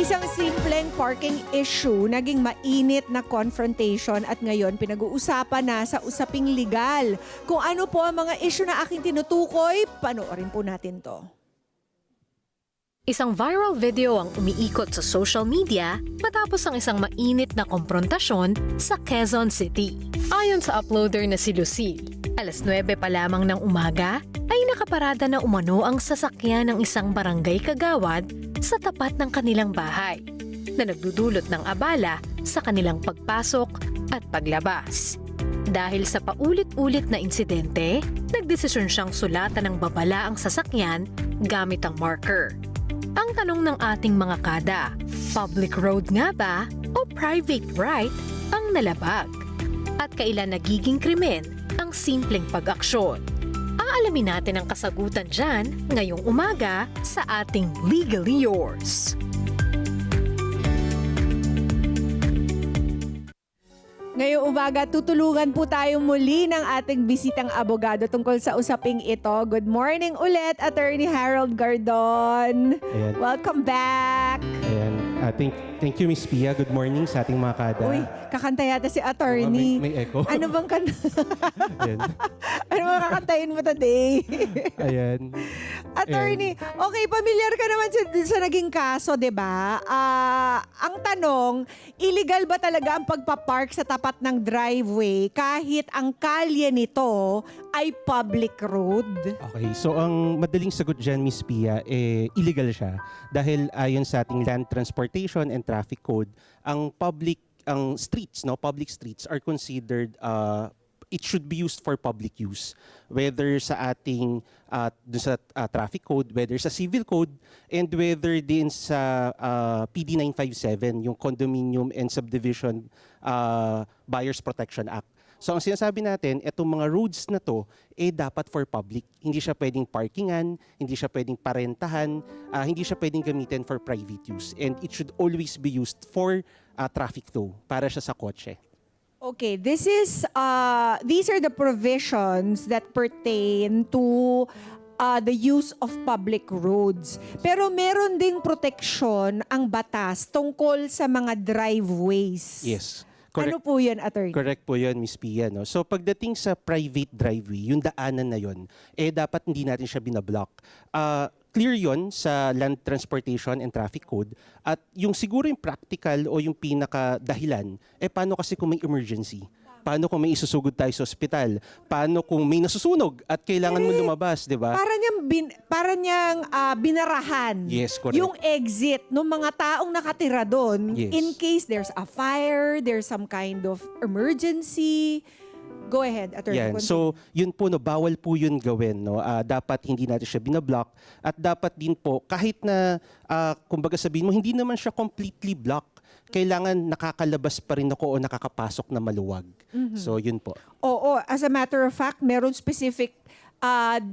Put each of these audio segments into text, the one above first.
Isang simpleng parking issue naging mainit na confrontation at ngayon pinag-uusapan na sa usaping legal. Kung ano po ang mga issue na aking tinutukoy, panoorin po natin to. Isang viral video ang umiikot sa social media matapos ang isang mainit na komprontasyon sa Quezon City. Ayon sa uploader na si Lucille, alas 9 pa lamang ng umaga ay nakaparada na umano ang sasakyan ng isang barangay kagawad sa tapat ng kanilang bahay na nagdudulot ng abala sa kanilang pagpasok at paglabas. Dahil sa paulit-ulit na insidente, nagdesisyon siyang sulatan ng babala ang sasakyan gamit ang marker. Ang tanong ng ating mga kada, public road nga ba o private right ang nalabag? At kailan nagiging krimen ang simpleng pag-aksyon? Aalamin natin ang kasagutan dyan ngayong umaga sa ating Legally Yours. Ngayong umaga, tutulungan po tayo muli ng ating bisitang abogado tungkol sa usaping ito. Good morning ulit, Attorney Harold Gardon. Ayan. Welcome back. Ayan. Thank you, Miss Pia. Good morning sa ating mga kada. Uy, kakanta yata si Attorney. May echo. Ano bang kanta? Ayan. Ano bang kakantayin mo today? Ayan. Attorney, okay, familiar ka naman sa naging kaso, di ba? Ang tanong, illegal ba talaga ang pagpapark sa tapat ng driveway kahit ang kalye nito ay public road? Okay. So, ang madaling sagot dyan, Miss Pia, illegal siya. Dahil ayon sa ating Land Transportation and Traffic Code, ang public streets are considered it should be used for public use, whether sa ating traffic code, whether sa civil code, and whether din sa PD 957, yung Condominium and Subdivision Buyers Protection Act. So ang sinasabi natin, itong mga roads na to, dapat for public. Hindi siya pwedeng parkingan, hindi siya pwedeng parentahan, hindi siya pwedeng gamitin for private use. And it should always be used for traffic flow, para siya sa kotse. Okay, these are the provisions that pertain to the use of public roads. Pero meron ding proteksyon ang batas tungkol sa mga driveways. Yes. Correct. Ano po yun, Attorney? Correct po yun, Miss Pia. No? So pagdating sa private driveway, yung daanan na yun, dapat hindi natin siya binablock. Clear yon sa Land Transportation and Traffic Code. At yung siguro yung practical o yung pinaka-dahilan, paano kasi kung may emergency? Paano kung may isusugod tayo sa ospital? Paano kung may nasusunog at kailangan mo lumabas, di ba? Para niyang binarahan Yes, correct. yung exit ng mga taong nakatira doon Yes. in case there's a fire, there's some kind of emergency. Go ahead, Attorney. Yan. Continue. So, yun po, no, bawal po yun gawin. No? Dapat hindi natin siya binablock. At dapat din po, kahit na, kumbaga sabihin mo, hindi naman siya completely block. Kailangan nakakalabas pa rin ako o nakakapasok na maluwag. So, yun po. Oo, as a matter of fact, meron specific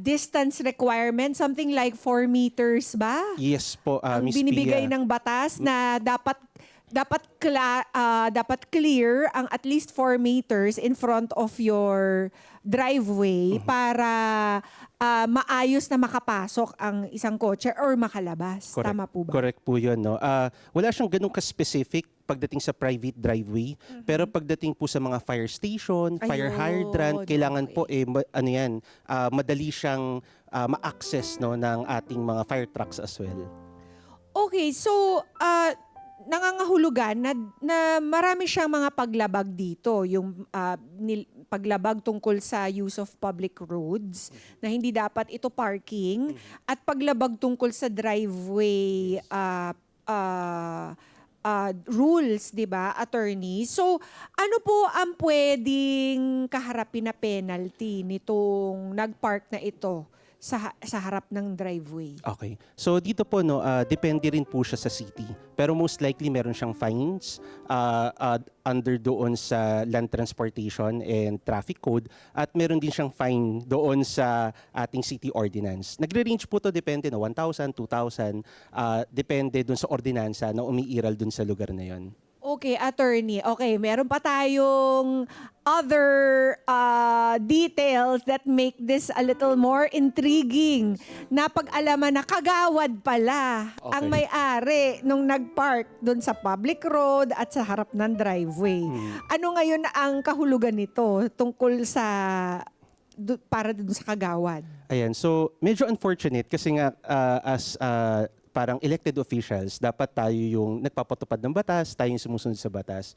distance requirement, something like 4 meters ba? Yes po, Ang Miss binibigay Pia. ng batas na dapat clear ang at least 4 meters in front of your driveway para maayos na makapasok ang isang kotse or makalabas. Correct. Tama po ba? Correct po yun. No? Wala siyang ganun ka-specific pagdating sa private driveway. Pero pagdating po sa mga fire station, fire Ayun, hydrant, kailangan okay. po, madali siyang ma-access, no, ng ating mga fire trucks as well. Okay, so nangangahulugan na marami siyang mga paglabag dito, yung paglabag tungkol sa use of public roads na hindi dapat ito parking at paglabag tungkol sa driveway rules, 'di ba, Attorney? So, ano po ang pwedeng kaharapin na penalty nitong nagpark na ito sa harap ng driveway? Okay. So dito po, no, depende rin po siya sa city. Pero most likely meron siyang fines under doon sa Land Transportation and Traffic Code at meron din siyang fine doon sa ating city ordinance. Nagre-range po to, depende, no, 1,000, 2,000, depende doon sa ordinansa na umiiral doon sa lugar na yon. Okay, attorney. Okay, meron pa tayong other details that make this a little more intriguing. Napag-alaman na kagawad pala ang may-ari nung nag-park doon sa public road at sa harap ng driveway. Ano ngayon ang kahulugan nito tungkol sa para doon sa kagawad? Ayan, so medyo unfortunate kasi nga as parang elected officials, dapat tayo yung nagpapatupad ng batas, tayo yung sumusunod sa batas.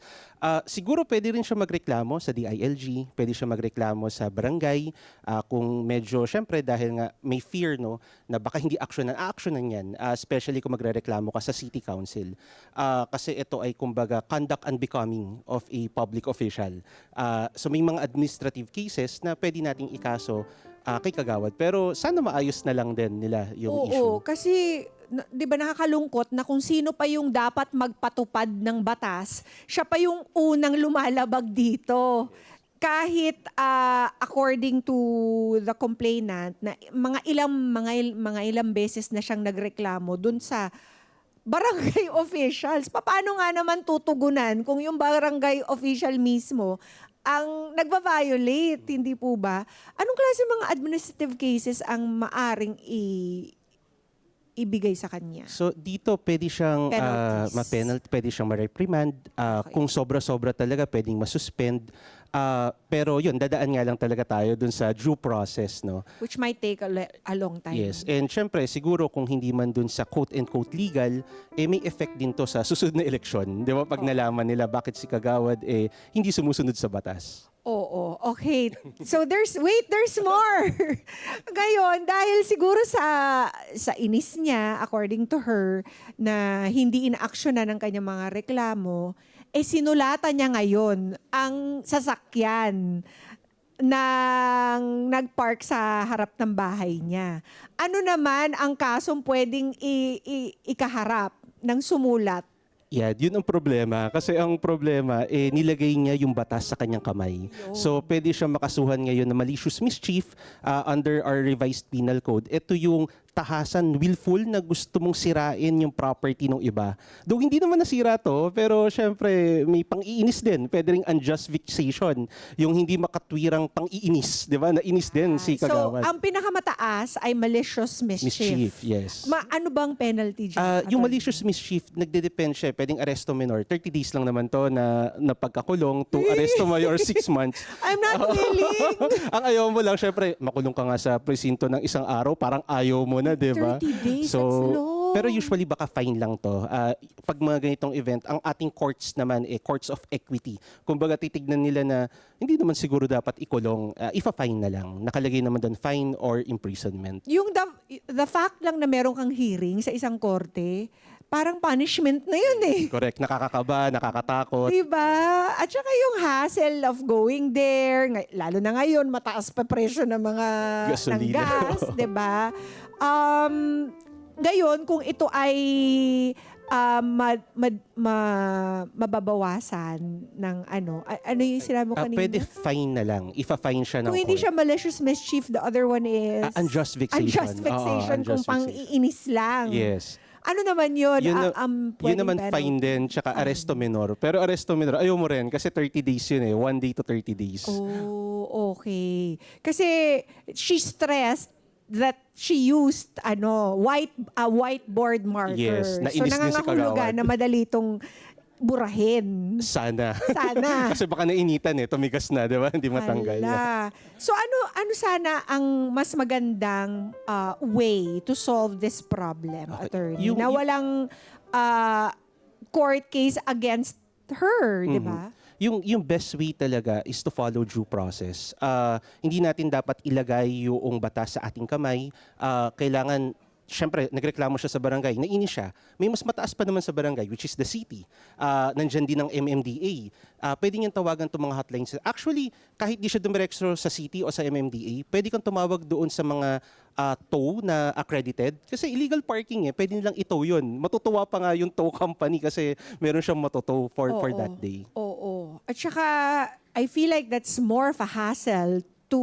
Siguro pwede rin siya magreklamo sa DILG, pwede siya magreklamo sa barangay, kung medyo, syempre dahil nga may fear no, na baka hindi actionan yan, especially kung magrereklamo ka sa city council. Kasi ito ay kumbaga conduct unbecoming of a public official. So may mga administrative cases na pwede nating ikaso kay kagawad. Pero sana maayos na lang din nila yung issue. Oo, kasi 'di ba nakakalungkot na kung sino pa yung dapat magpatupad ng batas, siya pa yung unang lumalabag dito. Kahit according to the complainant na mga ilang beses na siyang nagreklamo dun sa barangay officials. Paano nga naman tutugunan kung yung barangay official mismo ang nagva-violate, hindi po ba? Anong klase mga administrative cases ang maaring ibigay sa kanya? So dito pwede siyang Penalties. pwede siyang ma-reprimand. Kung sobra-sobra talaga pwedeng masuspend. Pero yun, dadaan nga lang talaga tayo dun sa due process, no? Which might take a long time. Yes, and syempre siguro kung hindi man dun sa quote-unquote legal, may effect din to sa susunod na eleksyon. Di ba? Pag nalaman nila bakit si Kagawad hindi sumusunod sa batas. Oo, okay. So there's more. Ngayon, dahil siguro sa inis niya, according to her, na hindi inaaksyonan ng kanyang mga reklamo, sinulatan niya ngayon ang sasakyan ng nagpark sa harap ng bahay niya. Ano naman ang kasong pwedeng ikaharap ng sumulat? Yeah, yun ang problema. Kasi ang problema, nilagay niya yung batas sa kanyang kamay. So, pwede siya makasuhan ngayon na malicious mischief under our revised penal code. Ito yung tahasan, willful na gusto mong sirain yung property ng iba. Though hindi naman nasira to, pero syempre may pang-iinis din. Pwede ring unjust vexation. Yung hindi makatwirang pang-iinis. Di ba? Nainis din si Kagawad. So, ang pinakamataas ay malicious mischief. Yes. Ano bang penalty dyan? Yung malicious mischief, nagde-depend siya. Pwedeng arresto minor. 30 days lang naman to na pagkakulong to arresto mayor 6 months. I'm not willing. Ang ayaw mo lang, syempre, makulong ka nga sa presinto ng isang araw, parang ayaw mo na, di ba? 30 days, that's long. Pero usually baka fine lang to. Pag mga ganitong event, ang ating courts naman courts of equity. Kumbaga titignan nila na hindi naman siguro dapat ikulong, ifa-fine na lang. Nakalagay naman doon fine or imprisonment. Yung the fact lang na meron kang hearing sa isang korte, parang punishment na yun eh. Correct. Nakakakaba, nakakatakot. Diba? At saka yung hassle of going there, lalo na ngayon, mataas pa presyo ng mga ng Gasolina. gas, diba? Ngayon, kung ito ay mababawasan ng ano yung sinabi mo kanina? Pwede fine na lang. Ifa-fine siya ng Kung hindi court. siya malicious mischief, the other one is Unjust vexation. Unjust vexation Oo, kung unjust vexation. pang-iinis lang. Yes. Ano naman yun? Yun Pwedeng naman penalty. fine din, tsaka arresto minor. Pero arresto minor, ayaw mo rin kasi 30 days yun 1 day to 30 days. Oh, okay. Kasi she stressed that she used whiteboard marker. Yes, so nainis din si nangangahulugan Kagawad. na madali itong burahin. Sana. Sana. Kasi baka nainitan tumigas na, di ba? Hindi matanggal. Hala. So ano sana ang mas magandang way to solve this problem, attorney? Yung- na walang court case against her, di ba? Yung best way talaga is to follow due process. Hindi natin dapat ilagay yung batas sa ating kamay. Kailangan, syempre, nagreklamo siya sa barangay, nainis siya. May mas mataas pa naman sa barangay, which is the city. Nandyan din ang MMDA. Pwede niyang tawagan itong mga hotlines. Actually, kahit di siya dumiretso sa city o sa MMDA, pwede kang tumawag doon sa mga tow na accredited. Kasi illegal parking pwede nilang itow yun. Matutuwa pa nga yung tow company kasi meron siyang matutow for that day. Oo. At saka, I feel like that's more of a hassle to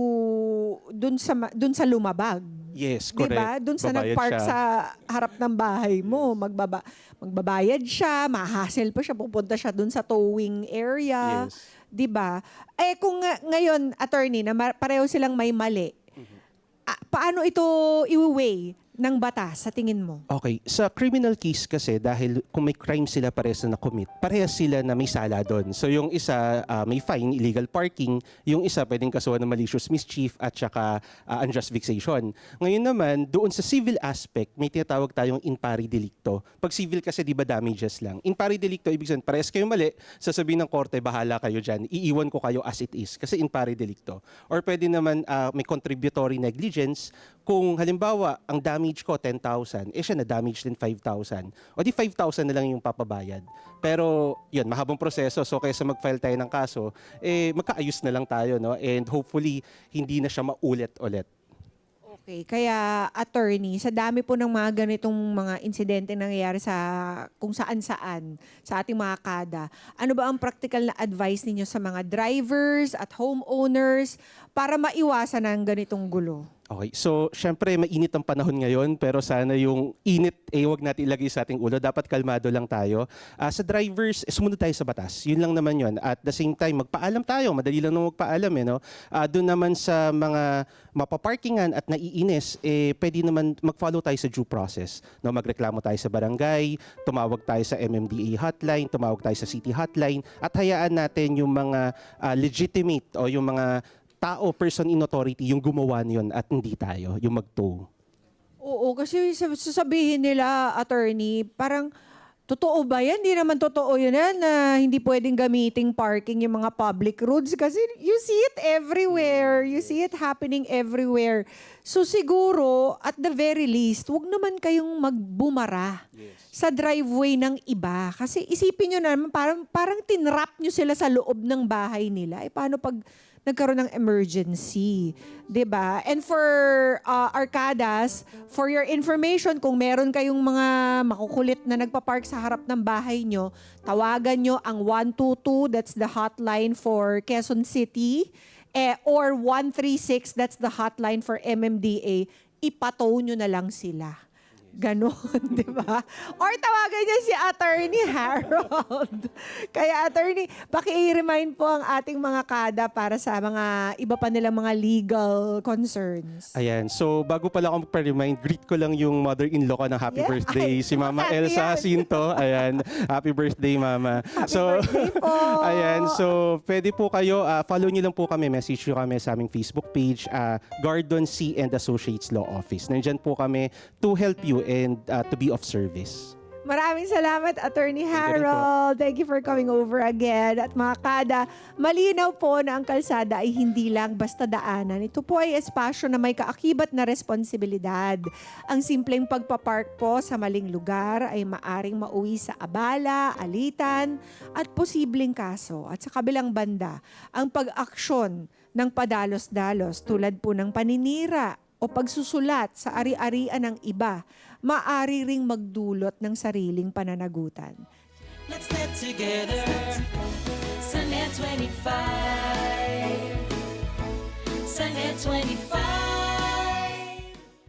dun sa lumabag. Yes, Di ba? correct. Doon sa Babayad nagpark siya. sa harap ng bahay mo, magbabayad siya, mahahassle pa siya, pupunta siya doon sa towing area. Yes. Di ba? Eh kung ngayon, attorney, na pareho silang may mali, paano ito i-weigh ng batas sa tingin mo? Okay, sa criminal case kasi dahil kung may crime sila parehas na na-commit, parehas sila na may sala doon. So yung isa may fine, illegal parking, yung isa pwedeng kasuhan ng malicious mischief at saka unjust vexation. Ngayon naman, doon sa civil aspect, may tinatawag tayong in pari delicto. Pag civil kasi di ba damages lang. In pari delicto, ibig sabihin parehas kayo mali, sasabihin ng korte, bahala kayo dyan, iiwan ko kayo as it is kasi in pari delicto. Or pwede naman may contributory negligence, kung halimbawa, ang damage ko 10,000, siya na-damage din 5,000. O di 5,000 na lang yung papabayad. Pero yun, mahabang proseso. So kaysa mag-file tayo ng kaso, magkaayos na lang tayo, no? And hopefully, hindi na siya maulit-ulit. Okay, kaya attorney, sa dami po ng mga ganitong mga insidente nangyayari sa kung saan-saan sa ating mga kada, ano ba ang practical na advice ninyo sa mga drivers at homeowners para maiwasan ang ganitong gulo? Okay, so syempre mainit ang panahon ngayon pero sana yung init wag natin ilagay sa ating ulo. Dapat kalmado lang tayo. Sa drivers, sumunod tayo sa batas. Yun lang naman yun. At the same time, magpaalam tayo. Madali lang naman magpaalam. No? Doon naman sa mga mapaparkingan at naiinis, pwede naman mag-follow tayo sa due process. No? Magreklamo tayo sa barangay, tumawag tayo sa MMDA hotline, tumawag tayo sa city hotline, at hayaan natin yung mga legitimate o yung mga tao, person in authority, yung gumawa niyon at hindi tayo, yung mag-tow. Oo, kasi sasabihin nila, attorney, parang totoo ba yan? Hindi naman totoo yun na hindi pwedeng gamiting parking yung mga public roads kasi you see it everywhere. You see it happening everywhere. So siguro, at the very least, wag naman kayong magbumara sa driveway ng iba. Kasi isipin nyo naman, parang tinrap nyo sila sa loob ng bahay nila. Paano pag nagkaroon ng emergency, 'di ba? And for Arcadas, for your information, kung meron kayong mga makukulit na nagpa-park sa harap ng bahay nyo, tawagan nyo ang 122, that's the hotline for Quezon City, or 136, that's the hotline for MMDA. Ipatow nyo na lang sila. Ganon, di ba? Or tawagan niya si Attorney Harold. Kaya Attorney, paki-remind po ang ating mga kada para sa mga iba pa nilang mga legal concerns. Ayan, so bago pala ako mag-remind, greet ko lang yung mother-in-law ko ng happy Yeah. birthday, si Mama Happy Elsa yan. Jacinto. Ayan, happy birthday Mama. Happy birthday po. Ayan, so pwede po kayo, follow nyo lang po kami, message nyo kami sa aming Facebook page, Gardon C. and Associates Law Office. Nandyan po kami to help you and to be of service. Maraming salamat, Attorney Thank you rin po. Harold. Thank you for coming over again. At mga kada, malinaw po na ang kalsada ay hindi lang basta daanan. Ito po ay espasyo na may kaakibat na responsibilidad. Ang simpleng pagpapark po sa maling lugar ay maaring mauwi sa abala, alitan, at posibleng kaso. At sa kabilang banda, ang pag-aksyon ng padalos-dalos tulad po ng paninira o pagsusulat sa ari-arian ng iba, maaari ring magdulot ng sariling pananagutan. Let's get together. Sunday 25. Sunday 25.